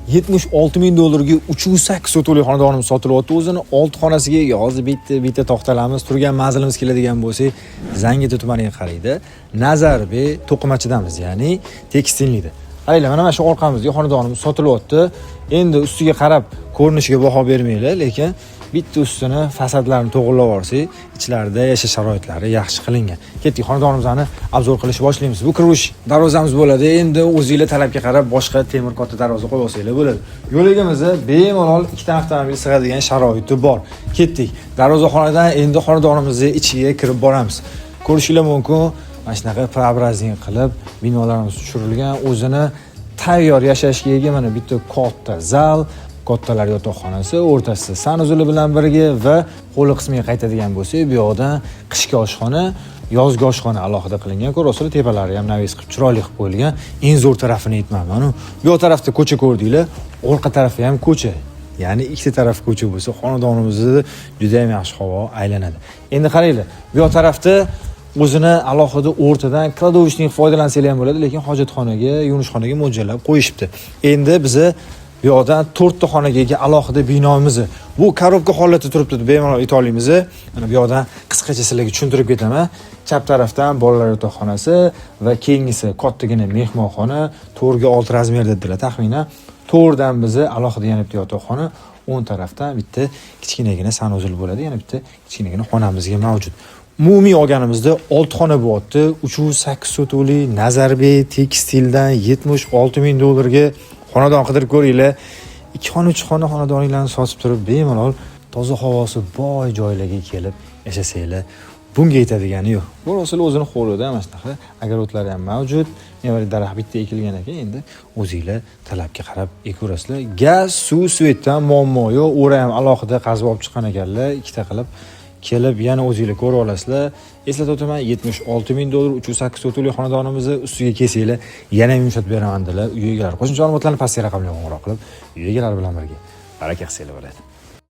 76 ming dollarga 308 sotuvli xonadonimiz sotilyapti. O'zini 6 xonasiga ega. Hozir bitta to'xtalamiz. Turgan manzilimiz keladigan bo'lsak, Zangiota tumaniga qaraydi. Nazarbey to'qimachidamiz, ya'ni tekstillikda. Qaranglar, mana shu orqamizga xonadonimiz sotilyapti. Endi ustiga qarab ko'rinishiga baho bermaylar, lekin bitta ustini fasadlarini to'g'irlab olsak, ichlarida yashash sharoitlari yaxshi qilingan. Ketdik, xonadonimizni obzor qilishni boshlaymiz. Bu kirish darvozamiz bo'ladi. Endi o'zingizlar talabga qarab boshqa temir katta darvoza qo'yib olsanglar bo'ladi. Yo'ligimizda bemalol ikkita avtomobil sig'adigan sharoiti bor. Ketdik. Darvozaxonadan endi xonadonimizning ichiga kirib boramiz. Ko'rishinglar mumkin, mana shunaqa preobraznik qilib binolarimiz tushirilgan. O'zini tayyor yashashga ega mana bitta katta zal, kattalar yotoqxonasi, o'rtasida sanuzuli bilan birga va qo'li qismiga qaytadigan bo'lsak, bu yoqdan qishki oshxona, yozgi oshxona alohida qilingan. Ko'rasizlar, tepalari ham navis qilib chiroyli qilib qo'yilgan. Eng zo'r tarafini aytmayman. Bu yoq tarafda ko'cha ko'rdinglar, orqa tarafi ham ko'cha. Ya'ni ikkita taraf ko'cha bo'lsa, xonadonimizda juda ham yaxshi havo aylanadi. Endi qaranglar, bu yoq tarafda o'zini alohida o'rtadan kladovishnik foydalansanglar ham bo'ladi, lekin hojatxonaga, yuvishxonaga mo'ljallab qo'yishibdi. Endi bizni bu yoqdan 4 ta xonaga ega alohida binomiz. Bu korobka holatda turibdi, bemalol ayta olamiz. Mana bu yoqdan qisqacha sizlarga tushuntirib ketaman. Chap tarafdan bolalar yotoqxonasi va keyingisi kattagina mehmonxona, 4 ga 6 razmerda dedilar taxminan. To'rdan bizni alohida yana bitta yotoqxona, o'ng tarafdan bitta kichkinagina sanuzul bo'ladi, yana bitta kichkinagina xonamizga mavjud. Umumiy olganimizda 6 xona bo'lyapti. 308 sotuvli Nazarbey tekstildan 76 ming dollarga xonadon qidirib ko'ringlar. 2 xona 3 xona xonadoninglarni sotib turib bemalol toza havosi boy joylarga kelib yashasanglar, bunga yetadigani yo'q. Bu rostli o'zini qo'lida mana shunaqa agarotlar ham mavjud. Mevali daraxt bitta ekilgan ekan, endi o'zingizlar talabga qarab ekaverasizlar. Gaz, suv, svetdan muammo yo'q. O'ra ham alohida qazib olib chiqqan ekanlar, ikkita qilib kelib yana o'zingizlar ko'rib olasizlar. Eslatib o'taman, 76 ming dollar 308 sotuvli xonadonimizni ustiga kelsanglar, yana yumshatib beraman dedilar uy egalari. Qo'shimcha ma'lumotlarni pastki raqamga qo'ng'iroq qilib, uy egalari bilan birga baraka qilsanglar bo'ladi.